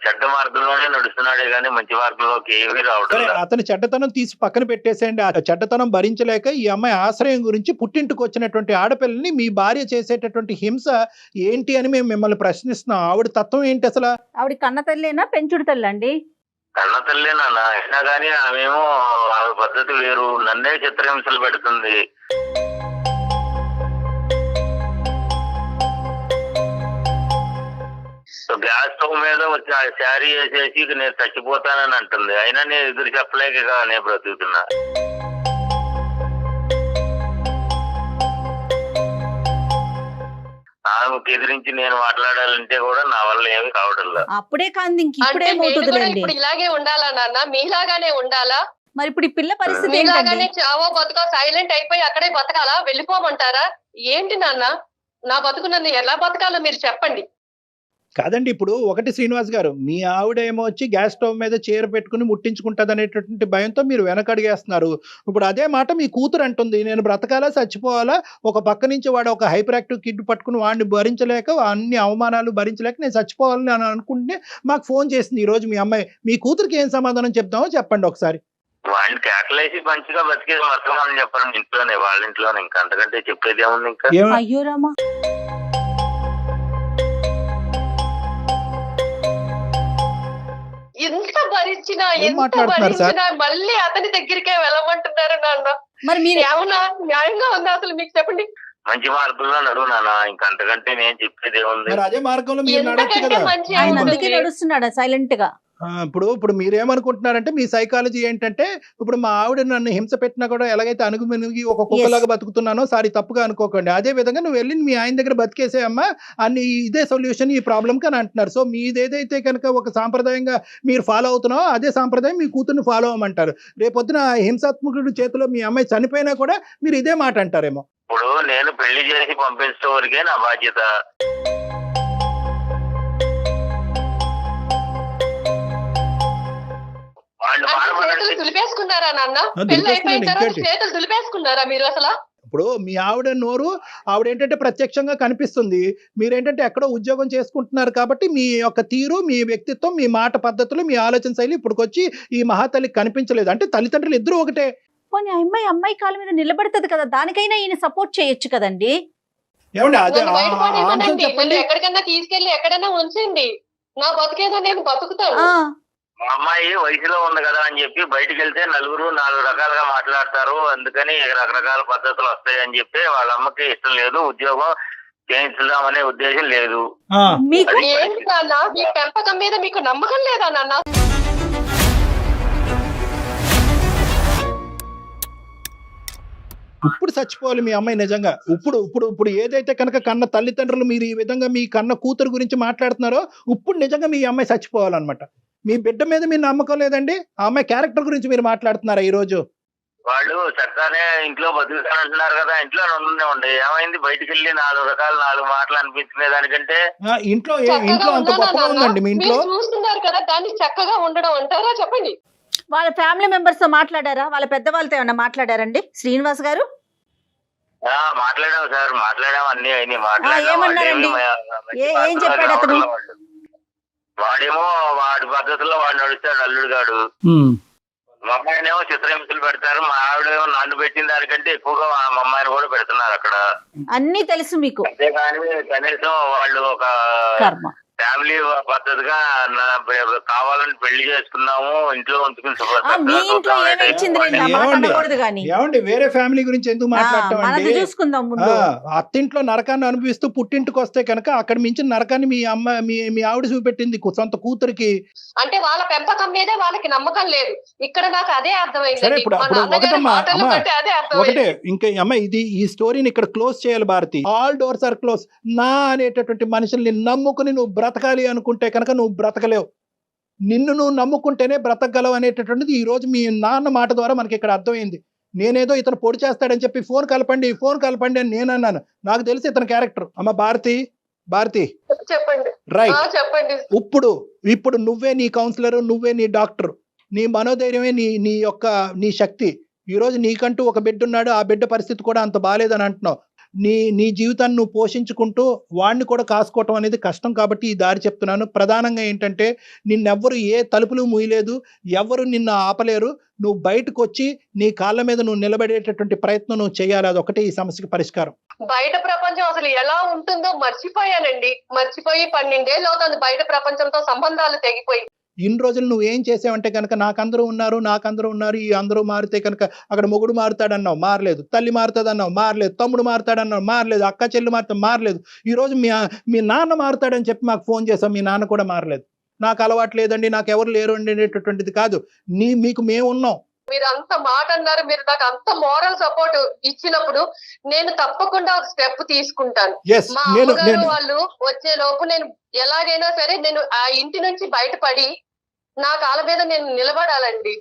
చెడ్డ మార్గంలోనే నడుస్తున్నాడే గానీ మంచి మార్గంలోకి ఏమీ రావడం లేదు. అతని చెడ్డతనం తీసి పక్కన పెట్టేసేయండి. ఆ చెడ్డతనం భరించలేక ఈ అమ్మాయి ఆశ్రయం గురించి పుట్టింటికి వచ్చినటువంటి ఆడపిల్లని మీ భార్య చేసేటటువంటి హింస ఏంటి అని మేము మిమ్మల్ని ప్రశ్నిస్తున్నాం. ఆవిడ తత్వం ఏంటి అసలు? ఆవిడ కన్న తల్లేనా పెంచుడు తల్లి అండి? కన్న తల్లే నాన్న, అయినా కానీ ఆమెమో ఆమె పద్ధతి వేరు, నన్నే చిత్రహింసలు పెడుతుంది. గ్యాస్ స్టవ్ మీద వచ్చి ఆ శారీ వేసేసి ఇక నేను చచ్చిపోతానని అంటుంది. అయినా నేను ఎదురు చెప్పలేక ఇక నేను బ్రతుకుతున్నా. ఆమెకి ఎదిరించి నేను మాట్లాడాలంటే కూడా నా వల్ల ఏమి కావడం లేదు. అప్పుడే కాదు ఇంక అంటే ఇప్పుడే నేను కూడా మోతుందిలేండి. ఇప్పుడు ఇలాగే ఉండాలా నాన్న? మీలాగానే ఉండాలా? మరి ఇప్పుడు ఈ పిల్ల పరిస్థితి ఏంటండి? మీలాగానే చావో బతుకో సైలెంట్ అయిపోయి అక్కడే బతకాలా? వెళ్ళిపోమంటారా? ఏంటి నాన్న, నా బతుకు నన్ను ఎలా బతకాలో మీరు చెప్పండి. కాదండి, ఇప్పుడు ఒకటి శ్రీనివాస్ గారు, మీ ఆవిడ ఏమో వచ్చి గ్యాస్ స్టవ్ మీద చీర పెట్టుకుని ముట్టించుకుంటుంది అనేటటువంటి భయంతో మీరు వెనకడిగేస్తున్నారు. ఇప్పుడు అదే మాట మీ కూతురు అంటుంది, నేను బ్రతకాలా చచ్చిపోవాలా, ఒక పక్క నుంచి వాడు ఒక హైపర్ యాక్టివ్ కిడ్ పట్టుకుని వాడిని భరించలేక అన్ని అవమానాలు భరించలేక నేను చచ్చిపోవాలని అని అనుకుంటే మాకు ఫోన్ చేసింది ఈ రోజు మీ అమ్మాయి. మీ కూతురికి ఏం సమాధానం చెప్తామో చెప్పండి ఒకసారి. వాడిని కేకలేసి మంచిగా బతికేది వర్తమానం చెప్పండి ఇంట్లోనే, వాళ్ళ ఇంట్లోనే. ఇంకా అంతకంటే చెప్పేది ఏముంది ఇంకా? అయ్యో రామా, ఎంత భరించినా ఏం ఎంత మాట్లాడుతున్నారు సార్? భరించినా మళ్ళీ అతని దగ్గరికే వెళ్ళమంటున్నారు నాన్న. మరి మీరు ఏమన్నా న్యాయంగా ఉందా అసలు? మీకు చెప్పండి. మంచి మార్గంలో నడువు నాన్న, ఇంకా అంతకంటే నేను చెప్పేది ఏముంది? మరి అదే మార్గంలో మీరు నడవచ్చు ఎంతకంటే కదా. మంచి ఆయన ఉంటుంది. అందుకే నడుస్తున్నాడా సైలెంట్ గా? ఇప్పుడు మీరేమనుకుంటున్నారంటే మీ సైకాలజీ ఏంటంటే, ఇప్పుడు మా ఆవిడ నన్ను హింస పెట్టినా కూడా ఎలాగైతే అణుగుమెనుగి ఒక కుక్కలాగా బతుకుతున్నానో, సారీ తప్పుగా అనుకోకండి, అదే విధంగా నువ్వు వెళ్ళి మీ ఆయన దగ్గర బతికేసేయమ్మా అన్ని, ఇదే సొల్యూషన్ ఈ ప్రాబ్లంకి అని అంటున్నారు. సో మీదేదైతే కనుక ఒక సాంప్రదాయంగా మీరు ఫాలో అవుతున్నావో అదే సాంప్రదాయం మీ కూతుర్ని ఫాలో అవ్వమంటారు. రేపొద్దున హింసాత్మకుడి చేతిలో మీ అమ్మాయి చనిపోయినా కూడా మీరు ఇదే మాట అంటారేమో. ఇప్పుడు నేను పెళ్లి చేసి పంపించే వరకే నా బాధ్యత. వాళ్ళు అంటే బాధపడండి. చేతులు దులిపేసుకున్నారా నాన్న? ఆ, పెళ్లి అయిపోయిన దులిపేసుకున్నాను, తర్వాత ఇంకేంటి? చేతులు దులిపేసుకున్నారా మీరు అసలు? ఇప్పుడు మీ ఆవిడ నోరు ఆవిడ ఏంటంటే ప్రత్యక్షంగా కనిపిస్తుంది, మీరేంటంటే ఎక్కడో ఉద్యోగం చేసుకుంటున్నారు కాబట్టి మీ యొక్క తీరు, మీ వ్యక్తిత్వం, మీ మాట పద్ధతులు, మీ ఆలోచన శైలి ఇప్పుడుకొచ్చి ఈ మహాతల్లికి కనిపించలేదు. అంటే తల్లిదండ్రులు ఇద్దరు ఒకటే. పోనీ అమ్మాయి కాళ్ళ మీద నిలబడుతుంది కదా, దానికైనా ఈయన సపోర్ట్ చేయొచ్చు కదండి. ఏమండి అదే నన్ను బయట ఆన్సర్ పడేయమనండి. నన్ను చెప్పండి. ఎక్కడికన్నా తీసుకెళ్లి ఎక్కడైనా ఉంచండి. నా బతికేదో నేను బతుకుతాను. ఆ మా అమ్మాయి వయసులో ఉంది కదా అని చెప్పి బయటికి వెళ్తే నలుగురు నాలుగు రకాలుగా మాట్లాడతారు, అందుకని రకరకాల పద్ధతులు వస్తాయని చెప్పి వాళ్ళ అమ్మకి ఇష్టం లేదు, ఉద్యోగం చేయించుదామనే ఉద్దేశం లేదు. మీకు ఏంటి నాన్న, మీ పెంపకం మీద మీకు నమ్మకం లేదా నాన్న? ఇప్పుడు చచ్చిపోవాలి మీ అమ్మాయి నిజంగా. ఇప్పుడు ఇప్పుడు ఇప్పుడు ఏదైతే కనుక కన్న తల్లిదండ్రులు మీరు ఈ విధంగా మీ కన్న కూతురు గురించి మాట్లాడుతున్నారో, ఇప్పుడు నిజంగా మీ అమ్మాయి చచ్చిపోవాలన్నమాట. మీ బిడ్డ మీద మీ నమ్మకం లేదండి, ఆ అమ్మాయి క్యారెక్టర్ గురించి మీరు మాట్లాడుతున్నారా ఈ రోజు? వాళ్ళు చక్కగానే ఇంట్లో బతుకుతానంటున్నారు కదా, ఇంట్లో ఉండి ఏమైంది? బయటికి వెళ్ళి నాలుగు మాటలు అనిపించుకునే దానికంటే ఇంట్లో చక్కగా ఇంట్లో అంత ఉన్నానా గొప్పగా నాన్న? ఉందండి మీ ఇంట్లో? మీరు చూస్తున్నారు కదా, దాన్ని చక్కగా ఉండడం అంటారా? చెప్పండి. వాళ్ళ ఫ్యామిలీ మెంబర్స్ తో మాట్లాడారా? వాళ్ళ పెద్దవాళ్ళతో ఏమన్నా మాట్లాడారండి శ్రీనివాస్ గారు? మాట్లాడాము సార్, మాట్లాడాము, అన్ని అయినాయి, ఏమన్నారండి? ఏం చెప్పాడు అతను? వాడేమో వాడి పద్ధతిలో వాడు నడుస్తాడు, అల్లుడు గాడు. మా అమ్మాయినేమో చిత్రహింసలు పెడతారు, మా ఆవిడేమో నన్ను పెట్టిన దానికంటే ఎక్కువగా మా అమ్మాయిని కూడా పెడుతున్నారు అక్కడ. అన్నీ తెలుసు మీకు. అంతేగాని కనీసం వాళ్ళు ఒక కర్మ. ఫ్యామిలీ పద్ధతిగా కావాలని పెళ్లి చేసుకున్నాము, ఇంట్లో ఉంచుకుని మీ ఇంట్లో ఏమి ఇచ్చింది లేండి, ఆ మాట అనకూడదు కానీ. ఏమండి వేరే ఫ్యామిలీ గురించి ఎందుకు మనది మాట్లాడతామండి? చూసుకుందాం ముందు. అత్తింట్లో నరకాన్ని అనుభవిస్తూ పుట్టింటికి వస్తే కనుక అక్కడ మించిన నరకాన్ని మీ అమ్మ మీ ఆవిడ చూపెట్టింది సొంత కూతురికి. అంటే వాళ్ళ పెంపకం మీదే వాళ్ళకి నమ్మకం లేదు. ఇక్కడ నాకు అదే సరే అర్థమైంది. ఇప్పుడు మా అప్పుడు నాన్నగారి ఒకటమ్మా మాటలను అమ్మా బట్టి అదే అర్థమైంది. ఒకటే, ఇంకా అమ్మ ఈ స్టోరీని ఇక్కడ క్లోజ్ చేయాలి Bharati. All doors are close. నా అనేటటువంటి మనుషుల్ని నమ్ముకుని నువ్వు బ్రతకాలి అనుకుంటే కనుక నువ్వు బ్రతకలేవు. నిన్ను నువ్వు నమ్ముకుంటేనే బ్రతకగలవు అనేటటువంటిది ఈ రోజు మీ నాన్న మాట ద్వారా మనకి ఇక్కడ అర్థమైంది. నేనేదో ఇతను పొడి చేస్తాడని చెప్పి ఫోన్ కలపండి అని నేను అన్నాను. నాకు తెలిసి ఇతని క్యారెక్టర్. అమ్మ భారతి చెప్పండి. రైట్. చెప్పండి. ఇప్పుడు నువ్వే నీ కౌన్సిలర్, నువ్వే నీ డాక్టర్, నీ మనోధైర్యమే నీ శక్తి. ఈ రోజు నీకంటూ ఒక బిడ్డ ఉన్నాడు, ఆ బిడ్డ పరిస్థితి కూడా అంత బాలేదని అంటున్నావు. నీ జీవితాన్ని నువ్వు పోషించుకుంటూ వాడిని కూడా కాసుకోవటం అనేది కష్టం కాబట్టి ఈ దారి చెప్తున్నాను. ప్రధానంగా ఏంటంటే నిన్నెవ్వరు ఏ తలుపులు మూయలేదు, ఎవరు నిన్ను ఆపలేరు. నువ్వు బయటకు వచ్చి నీ కాళ్ళ మీద నువ్వు నిలబడేటటువంటి ప్రయత్నం నువ్వు చేయాలి. అదొకటే ఈ సమస్యకి పరిష్కారం. బయట ప్రపంచం అసలు ఎలా ఉంటుందో మర్చిపోయానండి. మర్చిపోయి 12 ఏళ్ళు అవుతుంది బయట ప్రపంచంతో సంబంధాలు తెగిపోయి. ఇన్ని రోజులు నువ్వేం చేసావంటే కనుక నాకందరూ ఉన్నారు ఈ అందరూ మారితే కనుక అక్కడ మొగుడు మారుతాడన్నావు, మారలేదు. తల్లి మారుతాడన్నావు, మారలేదు. తమ్ముడు మారుతాడన్నావు, మారలేదు. అక్క చెల్లి మారుతా, మారలేదు. ఈరోజు మీ నాన్న మారుతాడని చెప్పి మాకు ఫోన్ చేసాం, మీ నాన్న కూడా మారలేదు. నాకు అలవాటు లేదండి, నాకు ఎవరు లేరు అండి అనేటటువంటిది కాదు. మీకు మేము ఉన్నాం. మీరు అంత మాట అన్నారు, మీరు నాకు అంత మోరల్ సపోర్ట్ ఇచ్చినప్పుడు నేను తప్పకుండా ఒక స్టెప్ తీసుకుంటాను. మా అమ్మగారు వాళ్ళు వచ్చే లోపు నేను ఎలాగైనా సరే నేను ఆ ఇంటి నుంచి బయటపడి నా కాళ్ళ మీద నేను నిలబడాలండి.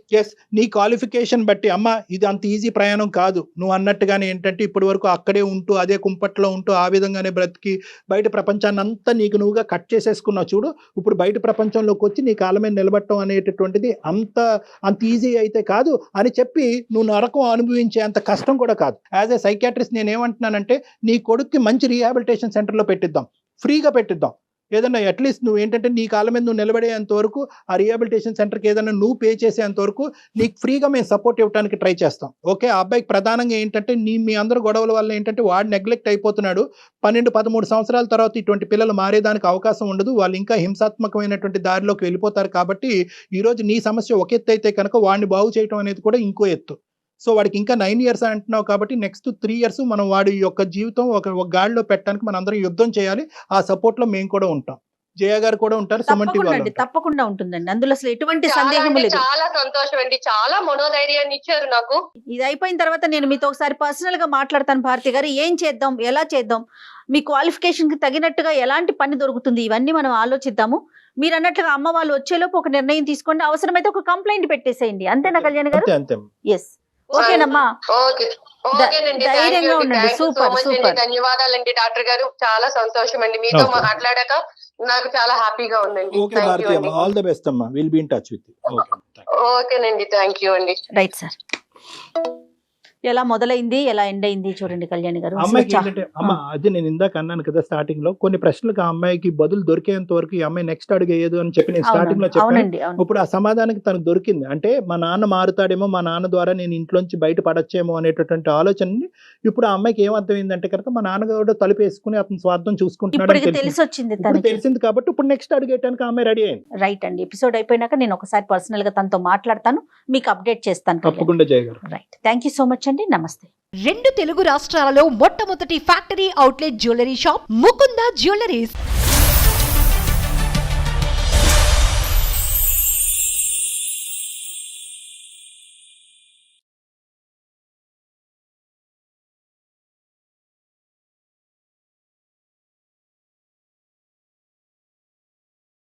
నీ క్వాలిఫికేషన్ బట్టి అమ్మ ఇది అంత ఈజీ ప్రయాణం కాదు. నువ్వు అన్నట్టుగానే ఏంటంటే ఇప్పటి వరకు అక్కడే ఉంటూ అదే కుంపట్లో ఉంటూ ఆ విధంగానే బ్రతికి బయట ప్రపంచాన్ని అంతా నీకు నువ్వుగా కట్ చేసేసుకున్నావు చూడు. ఇప్పుడు బయట ప్రపంచంలోకి వచ్చి నీ కాళ్ళ మీద నిలబడటం అనేటటువంటిది అంత ఈజీ అయితే కాదు అని చెప్పి నువ్వు నరకం అనుభవించే అంత కష్టం కూడా కాదు. యాజ్ ఏ సైకాట్రిస్ట్ నేను ఏమంటున్నానంటే నీ కొడుక్కి మంచి రీహాబిలిటేషన్ సెంటర్లో పెట్టిద్దాం, ఫ్రీగా పెట్టిద్దాం. ఏదన్నా అట్లీస్ట్ నువ్వు ఏంటంటే నీ కాళ్ళ మీద నువ్వు నిలబడేంత వరకు ఆ రీహాబిలిటేషన్ సెంటర్కి ఏదైనా నువ్వు పే చేసేంత వరకు నీకు ఫ్రీగా మేము సపోర్ట్ ఇవ్వడానికి ట్రై చేస్తాం. ఓకే, ఆ అబ్బాయికి ప్రధానంగా ఏంటంటే మీ అందరూ గొడవల వల్ల ఏంటంటే వాడు నెగ్లెక్ట్ అయిపోతున్నాడు. 12-13 సంవత్సరాల తర్వాత ఇటువంటి పిల్లలు మారేదానికి అవకాశం ఉండదు. వాళ్ళు ఇంకా హింసాత్మకమైనటువంటి దారిలోకి వెళ్ళిపోతారు. కాబట్టి ఈరోజు నీ సమస్య ఒక ఎత్తు అయితే కనుక వాడిని బాగు చేయడం అనేది కూడా ఇంకో ఎత్తు. సో వాడికి ఇంకా 9 years అంటున్నావు కాబట్టి నెక్స్ట్ 3 years మనం వాడి యొక్క జీవితం ఒక గాడిలో పెట్టడానికి మనం అందరం యుద్ధం చేయాలి. ఆ సపోర్ట్ లో మేము కూడా ఉంటాం, జయ గారు కూడా ఉంటారు, సుమన్ టీవీ వాళ్ళు. తప్పకుండా ఉంటుందండి, అందులో అసలు ఎటువంటి సందేహం లేదు. చాలా సంతోషం అండి, చాలా మనోధైర్యాన్ని ఇచ్చారు నాకు. ఇది అయిపోయిన తర్వాత నేను మీతో ఒకసారి పర్సనల్ గా మాట్లాడతాను భారతి గారు. ఏం చేద్దాం, ఎలా చేద్దాం, మీ క్వాలిఫికేషన్ కి తగినట్టుగా ఎలాంటి పని దొరుకుతుంది, ఇవన్నీ మనం ఆలోచిద్దాము. మీరు అన్నట్లుగా అమ్మ వాళ్ళు వచ్చేలోపు ఒక నిర్ణయం తీసుకోండి, అవసరమైతే ఒక కంప్లైంట్ పెట్టేసేయండి. అంతేనా కళ్యాణ్ గారు? అంతే. ఎస్, ఓకేనమ్మా, ఓకేనండి, ధైర్యంగా ఉండండి. సూపర్ సూపర్, ధన్యవాదాలండి డాక్టర్ గారు. చాలా సంతోషం అండి మీతో మాట్లాడాక, నాకు చాలా హ్యాపీగా ఉందండి. ఓకే భారతి అమ్మ, ఆల్ ది బెస్ట్ అమ్మా, will be in touch with you. ఓకేనండి, థ్యాంక్ యూ అండి. Right sir. ఎలా మొదలైంది, ఎలా ఎండ్ అయింది చూడండి కళ్యాణ్ గారు. అమ్మాయికి ఏంటంటే అది నేను ఇందాక అన్నాను కదా స్టార్టింగ్ లో, కొన్ని ప్రశ్నలకు ఆ అమ్మాయికి బదులు దొరికేంత వరకు ఈ అమ్మాయి నెక్స్ట్ అడుగు వేయదు అని చెప్పి నేను స్టార్టింగ్ లో చెప్పాను. ఇప్పుడు ఆ సమాధానానికి తనకు దొరికింది. అంటే మా నాన్న మారుతాడేమో, మా నాన్న ద్వారా నేను ఇంట్లోంచి బయట పడచ్చేమో అనేటటువంటి ఆలోచనని ఇప్పుడు ఆ అమ్మాయికి ఏమర్థమైందంటే కనుక మా నాన్నగారు తలుపు వేసుకుని అతని స్వార్థం చూసుకుంటున్నాడు తెలిసింది కాబట్టి ఇప్పుడు నెక్స్ట్ అడుగు వేయడానికి ఆ అమ్మాయి రెడీ అయింది. రైట్ అండి, ఎపిసోడ్ అయిపోయినాక నేను ఒకసారి పర్సనల్ గా తనతో మాట్లాడతాను, మీకు అప్డేట్ చేస్తాను. తప్పకుండా జయ గారు. Right, thank you so much అండి, నమస్తే. 2 తెలుగు రాష్ట్రాలలో మొట్టమొదటి factory outlet jewellery shop Mukunda jewelleries.